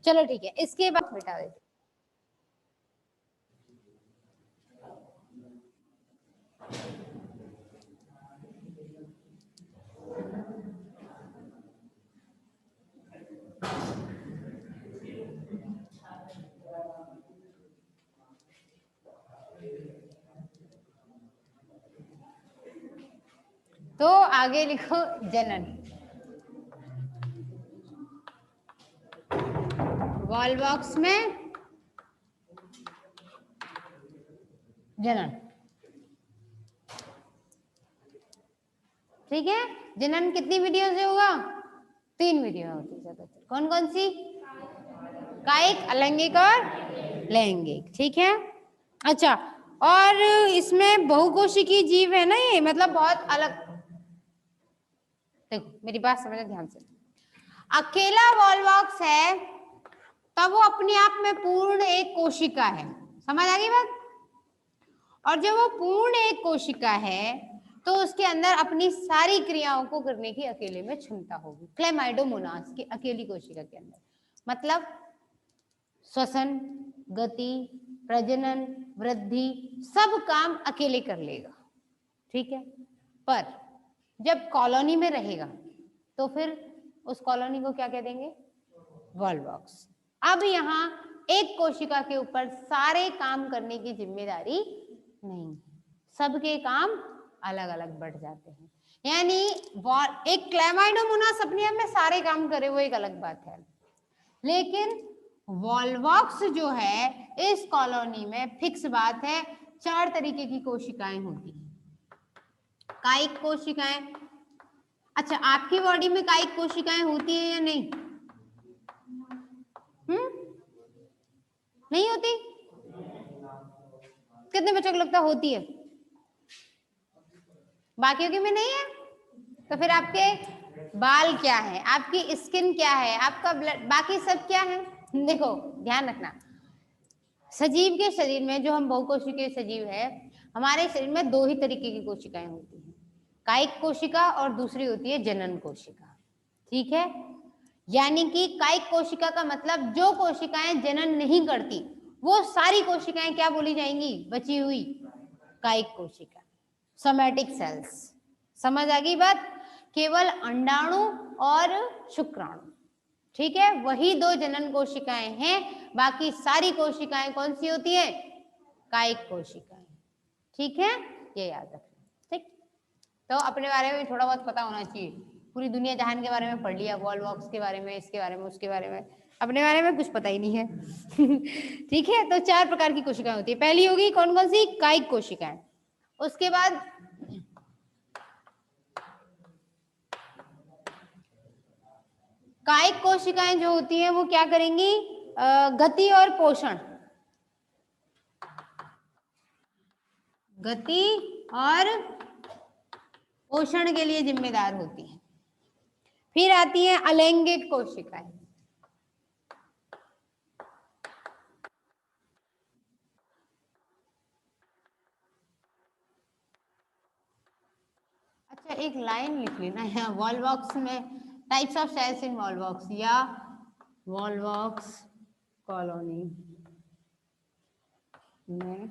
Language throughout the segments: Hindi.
चलो ठीक है, इसके बाद मिटा देते। तो आगे लिखो जनन। वॉल बॉक्स में जनन, ठीक है। जनन कितनी वीडियो से होगा? 3 वीडियो होती है ज्यादातर। कौन कौन सी? कायिक, अलैंगिक और लैंगिक, ठीक है। अच्छा, और इसमें बहुकोशिकीय जीव है ना ये, मतलब बहुत अलग। देखो मेरी बात समझना ध्यान से। अकेला वॉल बॉक्स है तब वो अपने आप में पूर्ण एक कोशिका है, समझ आ गई बात? और जब वो पूर्ण एक कोशिका है तो उसके अंदर अपनी सारी क्रियाओं को करने की अकेले में क्षमता होगी। क्लेमाइडोमोनास की अकेली कोशिका के अंदर, मतलब श्वसन, गति, प्रजनन, वृद्धि, सब काम अकेले कर लेगा, ठीक है। पर जब कॉलोनी में रहेगा तो फिर उस कॉलोनी को क्या कह देंगे? Wall box. अब यहाँ एक कोशिका के ऊपर सारे काम करने की जिम्मेदारी नहीं है, सबके काम अलग अलग बढ़ जाते हैं। यानी एक क्लेमाइडोमोनास अपने आप में सारे काम करे वो एक अलग बात है, लेकिन वॉल्वॉक्स जो है इस कॉलोनी में फिक्स बात है। 4 तरीके की कोशिकाएं होती हैं। कायिक कोशिकाएं, अच्छा आपकी बॉडी में कायिक कोशिकाएं होती है या नहीं? नहीं होती? कितने बच्चों को लगता होती है? बाकियों की में नहीं है? तो फिर आपके बाल क्या है, आपकी स्किन क्या है, आपका ब्लड, बाकी सब क्या है? देखो ध्यान रखना, सजीव के शरीर में, जो हम बहुकोशिकीय सजीव है, हमारे शरीर में 2 ही तरीके की कोशिकाएं होती हैं, कायिक कोशिका और दूसरी होती है जनन कोशिका, ठीक है। यानी कि कायिक कोशिका का मतलब जो कोशिकाएं जनन नहीं करती वो सारी कोशिकाएं क्या बोली जाएंगी? बची हुई कायिक कोशिका, सोमैटिक सेल्स। समझ आ गई बात? केवल अंडाणु और शुक्राणु, ठीक है, वही 2 जनन कोशिकाएं हैं, बाकी सारी कोशिकाएं कौन सी होती है? कायिक कोशिकाएं, ठीक है, ये याद रखना, ठीक। तो अपने बारे में भी थोड़ा बहुत पता होना चाहिए, पूरी दुनिया जहान के बारे में पढ़ लिया, वॉल बॉक्स के बारे में, इसके बारे में, उसके बारे में, अपने बारे में कुछ पता ही नहीं है। ठीक है, तो 4 प्रकार की कोशिकाएं होती है। पहली होगी कौन कौन सी? कायिक कोशिकाएं। उसके बाद कायिक कोशिकाएं जो होती हैं वो क्या करेंगी? गति और पोषण, गति और पोषण के लिए जिम्मेदार होती है। फिर आती है अलैंगिक कोशिकाएं। अच्छा एक लाइन लिख लेना है वॉल बॉक्स में, types of cells in Volvox या वॉल बॉक्स कॉलोनी में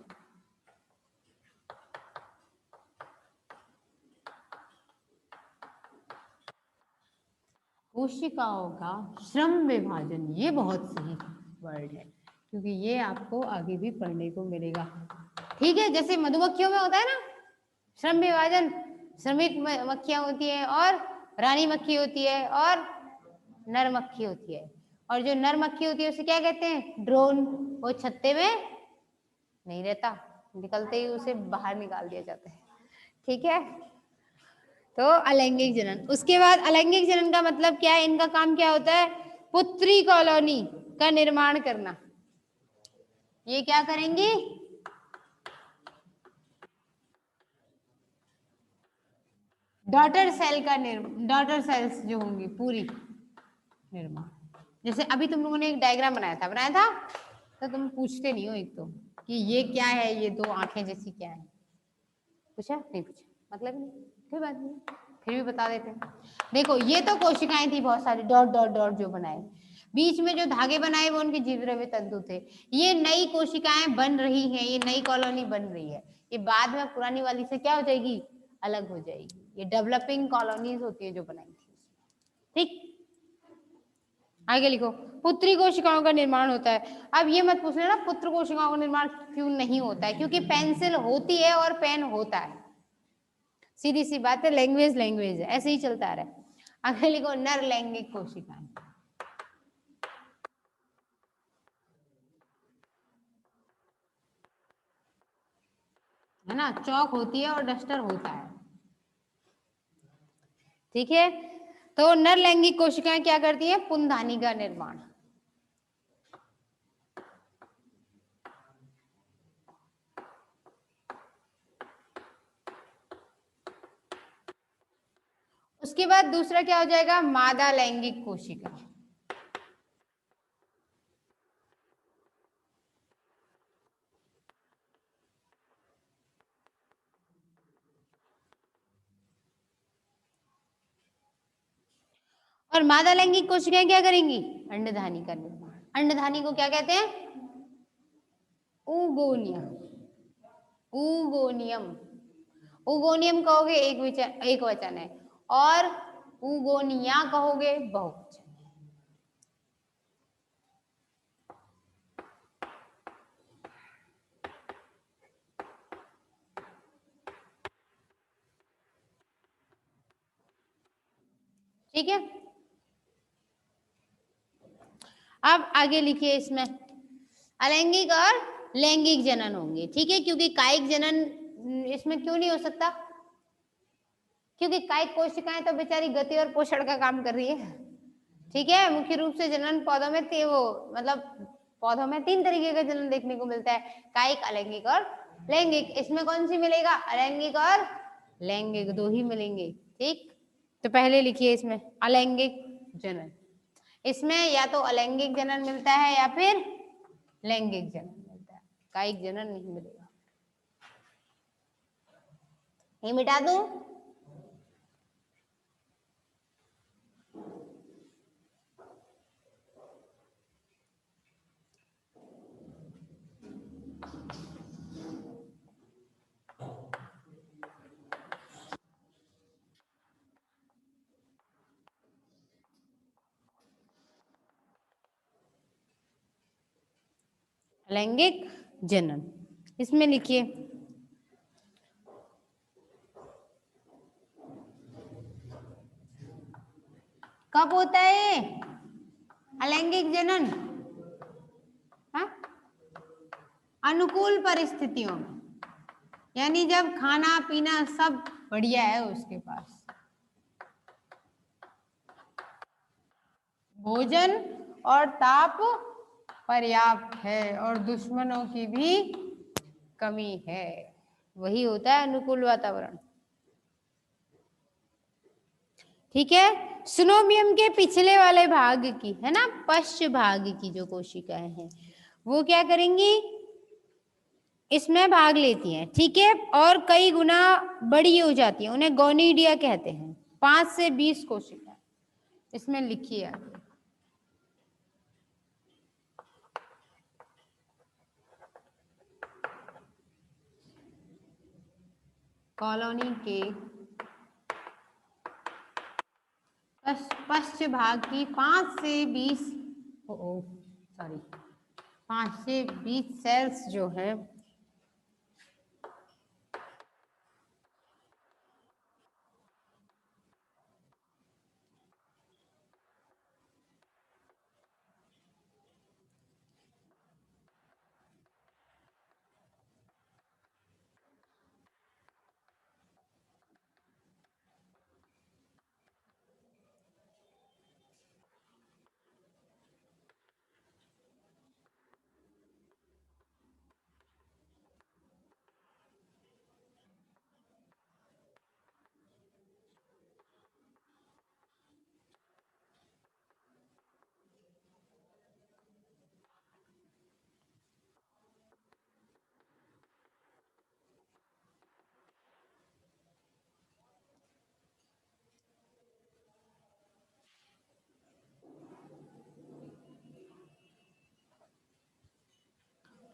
कोशिकाओं का श्रम विभाजन। ये बहुत सही वर्ड है क्योंकि ये आपको आगे भी पढ़ने को मिलेगा, ठीक है। जैसे मधुमक्खियों में होता है ना श्रम विभाजन, श्रमिक मक्खियां होती है और रानी मक्खी होती है और नर मक्खी होती है, और जो नर मक्खी होती है उसे क्या कहते हैं? ड्रोन। वो छत्ते में नहीं रहता, निकलते ही उसे बाहर निकाल दिया जाता है, ठीक है। तो अलैंगिक जनन। उसके बाद अलैंगिक जनन का मतलब क्या है? इनका काम क्या होता है? पुत्री कॉलोनी का निर्माण करना। ये क्या करेंगी? डॉटर सेल का डॉटर सेल्स जो होंगी पूरी निर्माण। जैसे अभी तुम लोगों ने एक डायग्राम बनाया था तो तुम पूछते नहीं हो एक तो कि ये क्या है, ये 2 आंखें जैसी क्या है? पूछा नहीं? पूछा मतलब नहीं, कोई बात नहीं, फिर भी बता देते हैं। देखो ये तो कोशिकाएं थी बहुत सारी, डॉट डॉट डॉट जो बनाए, बीच में जो धागे बनाए वो उनके जीवद्रव्य तंतु थे। ये नई कोशिकाएं बन रही हैं, ये नई कॉलोनी बन रही है, ये बाद में पुरानी वाली से क्या हो जाएगी, अलग हो जाएगी। ये डेवलपिंग कॉलोनीज होती है जो बनाई थी। ठीक, आगे लिखो, पुत्री कोशिकाओं का निर्माण होता है। अब ये मत पूछ लेना पुत्र कोशिकाओं का निर्माण क्यों नहीं होता है, क्योंकि पेंसिल होती है और पेन होता है, सीधी सी बात है, लैंग्वेज लैंग्वेज है, ऐसे ही चलता रहा है। आगे लिखो, नर लैंगिक कोशिकाएं, है ना, चौक होती है और डस्टर होता है। ठीक है, तो नर लैंगिक कोशिकाएं क्या करती हैं, पुंधानी का निर्माण। उसके बाद दूसरा क्या हो जाएगा, मादा लैंगिक कोशिका। और मादा लैंगिक कोशिकाएं क्या करेंगी, अंडधानी का निर्माण। अंडधानी को क्या कहते हैं, ऊगोनियम। ऊगोनियम, ऊगोनियम कहोगे एक वचन है, और ऊगोनिया कहोगे बहुवचन। ठीक है, अब आगे लिखिए, इसमें अलैंगिक और लैंगिक जनन होंगे। ठीक है, क्योंकि कायिक जनन इसमें क्यों नहीं हो सकता, क्योंकि कायिक कोशिकाएं तो बेचारी गति और पोषण का काम कर रही है। ठीक है, मुख्य रूप से जनन पौधों में मतलब पौधों में 3 तरीके का जनन देखने को मिलता है, कायिक, अलैंगिक और लैंगिक। इसमें कौन सी मिलेगा, अलैंगिक और लैंगिक, 2 ही मिलेंगे। ठीक, तो पहले लिखिए इसमें अलैंगिक जनन, इसमें या तो अलैंगिक जनन मिलता है या फिर लैंगिक जनन मिलता है, कायिक जनन नहीं मिलेगा। ये मिटा दूं, लैंगिक जनन, इसमें लिखिए कब होता है अलैंगिक जनन, हाँ? अनुकूल परिस्थितियों में, यानी जब खाना पीना सब बढ़िया है उसके पास, भोजन और ताप पर्याप्त है और दुश्मनों की भी कमी है, वही होता है अनुकूल वातावरण। ठीक है, सिनोबियम के पिछले वाले भाग की, है ना, पश्च भाग की जो कोशिकाएं हैं वो क्या करेंगी, इसमें भाग लेती हैं। ठीक है, और कई गुना बड़ी हो जाती है, उन्हें गोनिडिया कहते हैं। 5 से 20 कोशिकाएं, इसमें लिखिए आगे। कॉलोनी के पश्च भाग की 5 से 20 सॉरी 5 से 20 सेल्स जो है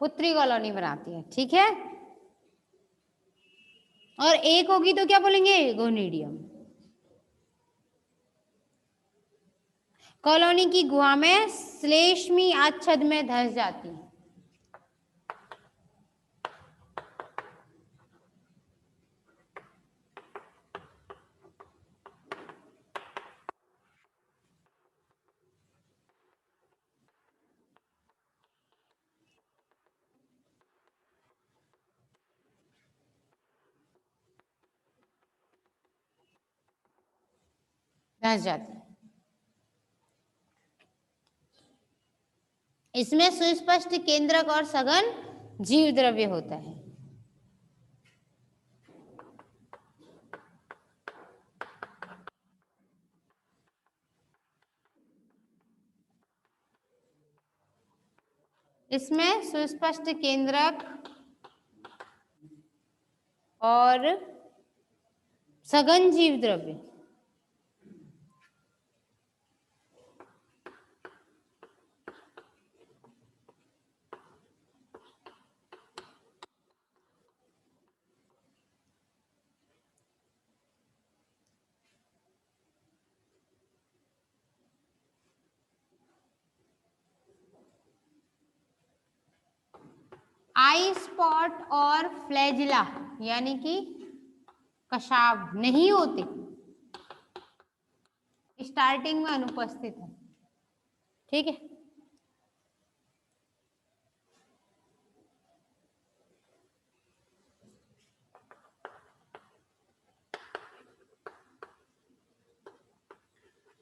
पुत्री कॉलोनी बनाती है, ठीक है। और एक होगी तो क्या बोलेंगे, गोनिडियम। कॉलोनी की गुहा में श्लेष्मी आच्छद में धस जाती है। धस जाती है। इसमें सुस्पष्ट केंद्रक और सघन जीव द्रव्य होता है। इसमें सुस्पष्ट केंद्रक और सघन जीव द्रव्य। आई स्पॉट और फ्लैजिला यानी कि कशाभ नहीं होते, स्टार्टिंग में अनुपस्थित है, ठीक है।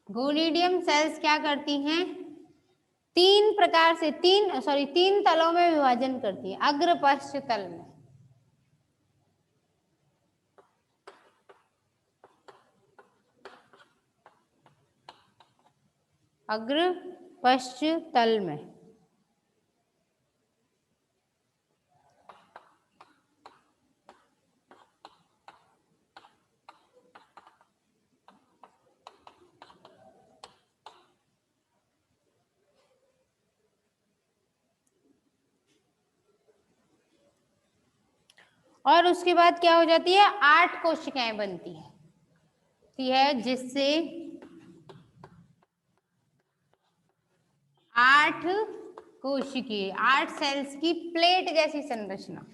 गोनिडियम सेल्स क्या करती हैं, तीन प्रकार से तीन तलों में विभाजन करती है। अग्र पश्च तल में, अग्र पश्च तल में। और उसके बाद क्या हो जाती है, 8 कोशिकाएं बनती है जिससे 8 कोशिकीय 8 सेल्स की प्लेट जैसी संरचना,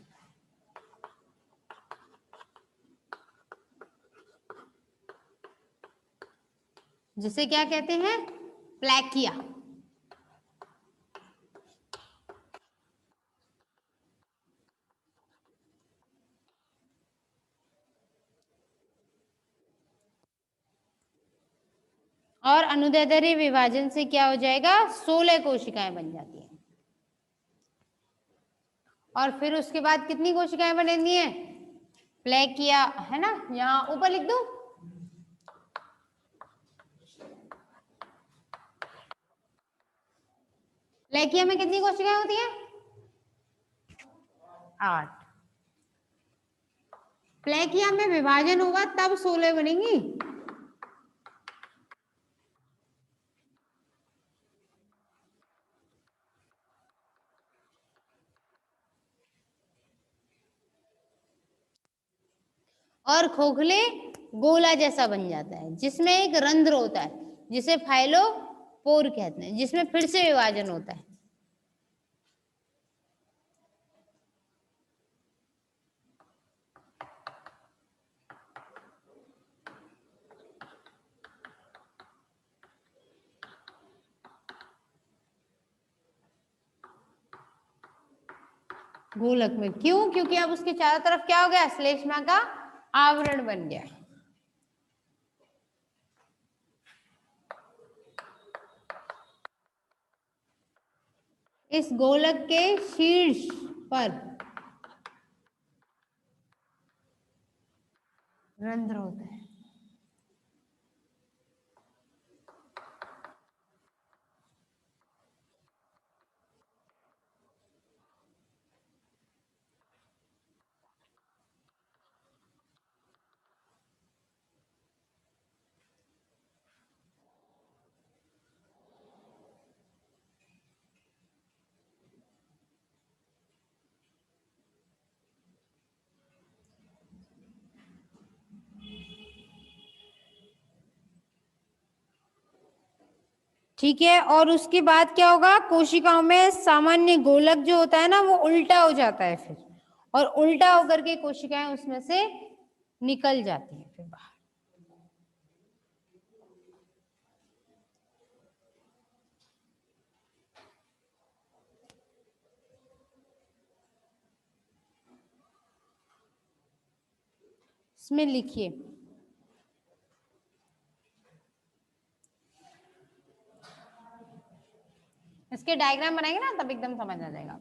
जिसे क्या कहते हैं, प्लेकिया। और अनुदैर्ध्य विभाजन से क्या हो जाएगा, 16 कोशिकाएं बन जाती है। और फिर उसके बाद कितनी कोशिकाएं बनेंगी हैं, प्लेकिया, है ना, यहाँ ऊपर लिख दूं, प्लेकिया में कितनी कोशिकाएं होती हैं, 8। प्लेकिया में विभाजन होगा तब 16 बनेंगी। और खोखले गोला जैसा बन जाता है जिसमें एक रंध्र होता है जिसे फाइलोपोर कहते हैं, जिसमें फिर से विभाजन होता है। गोलक में क्यों, क्योंकि अब उसके चारों तरफ क्या हो गया, श्लेष्मा का आवरण बन गया। इस गोलक के शीर्ष पर रंध्र होता है। ठीक है। और उसके बाद क्या होगा, कोशिकाओं में सामान्य गोलक जो होता है ना वो उल्टा हो जाता है फिर, और उल्टा होकर के कोशिकाएं उसमें से निकल जाती हैं फिर बाहर। इसमें लिखिए, इसके डायग्राम बनाएंगे ना तब एकदम समझ आ जाएगा।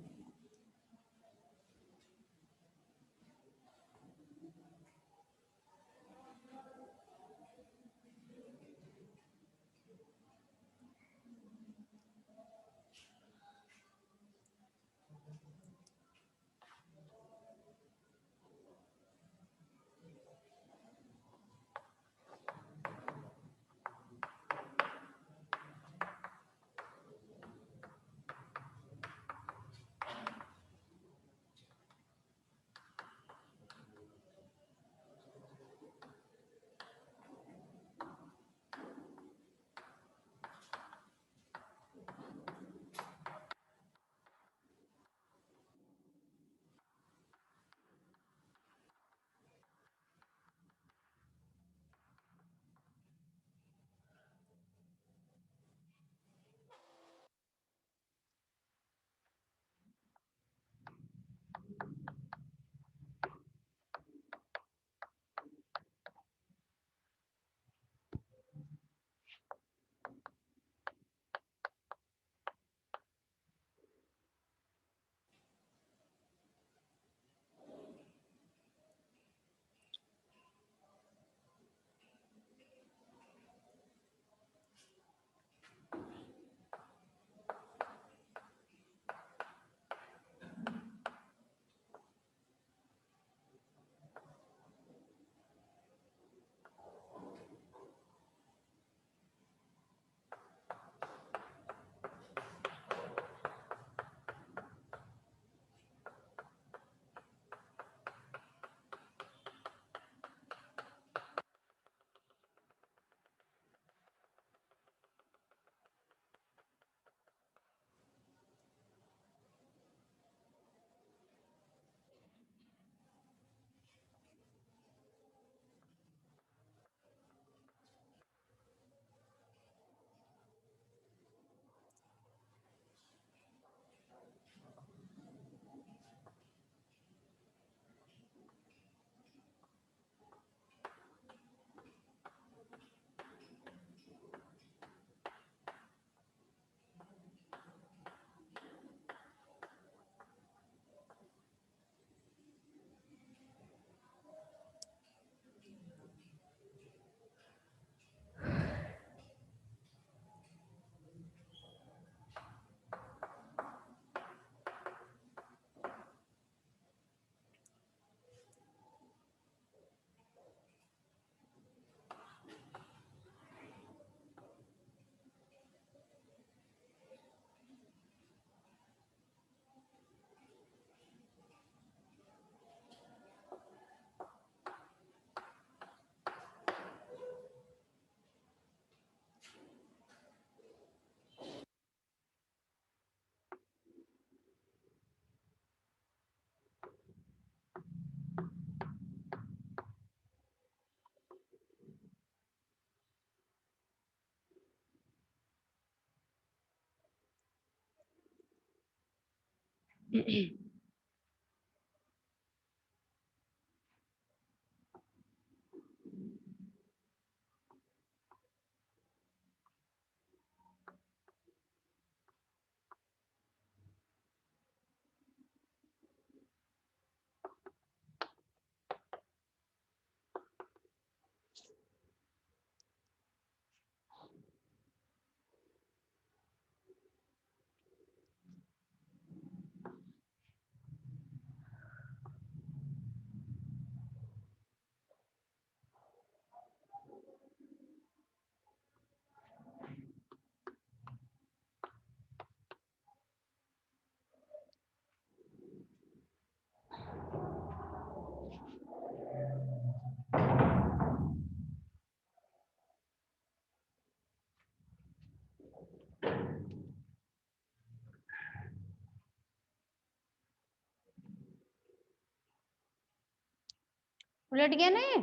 उलट गया ना ये,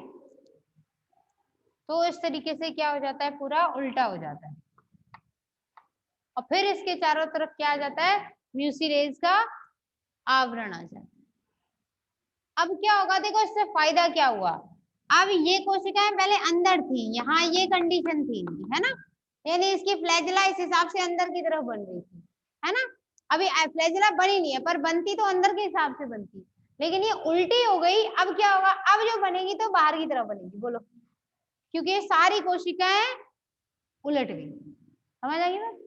तो इस तरीके से क्या हो जाता है, पूरा उल्टा हो जाता है। और फिर इसके चारों तरफ क्या आ जाता है, म्यूसिलेज का आवरण आ जाता है। अब क्या होगा, देखो इससे फायदा क्या हुआ, अब ये कोशिकाएं पहले अंदर थी, यहाँ ये कंडीशन थी है ना, यानी इसकी फ्लैजिला इस हिसाब से अंदर की तरफ बन रही थी, है ना। अभी फ्लैजिला बनी नहीं है, पर बनती तो अंदर के हिसाब से बनती, लेकिन ये उल्टी हो गई। अब क्या होगा, अब जो बनेगी तो बाहर की तरफ बनेगी, बोलो, क्योंकि ये सारी कोशिकाएं उलट गई। समझ आ गई बात?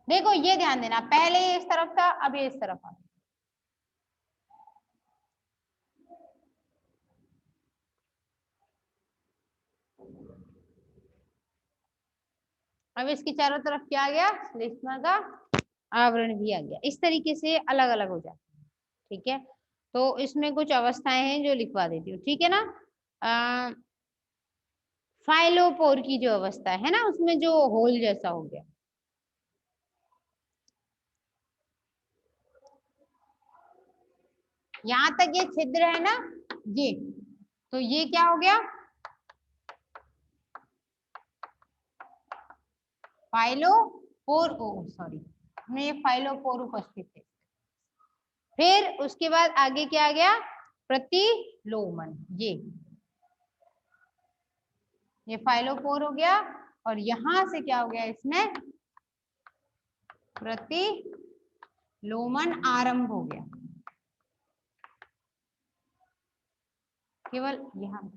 देखो ये ध्यान देना, पहले ये इस तरफ था, अब ये इस तरफ आ। अब इसके चारों तरफ क्या आ गया, श्लेष्मा का आवरण भी आ गया। इस तरीके से अलग अलग हो जाता है, ठीक है। तो इसमें कुछ अवस्थाएं हैं जो लिखवा देती हूँ, ठीक है ना। फाइलोपोर की जो अवस्था है ना, उसमें जो होल जैसा हो गया, यहां तक ये छिद्र है ना, ये, तो ये क्या हो गया, फाइलोपोर, ओ सॉरी, में ये फाइलोपोर उपस्थित है। फिर उसके बाद आगे क्या आ गया, प्रतिलोमन, ये फाइलोपोर हो गया, और यहां से क्या हो गया, इसमें प्रतिलोमन आरंभ हो गया, केवल यहां।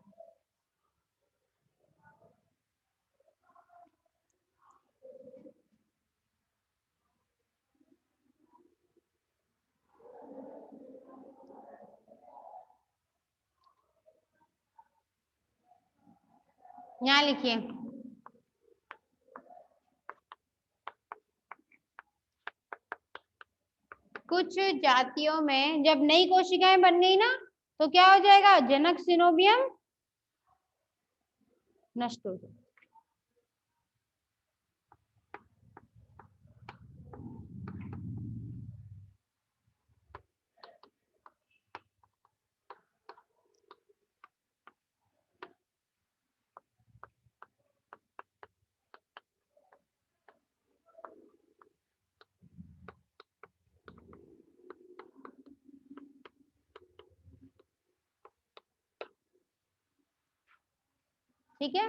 यहां लिखिए, कुछ जातियों में जब नई कोशिकाएं बन गई ना, तो क्या हो जाएगा, जनक सिनोबियम नष्ट हो जाएगा। ठीक है,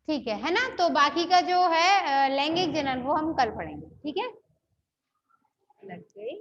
ठीक है ना। तो बाकी का जो है लैंगिक जनन वो हम कल पढ़ेंगे, ठीक है। लग गई।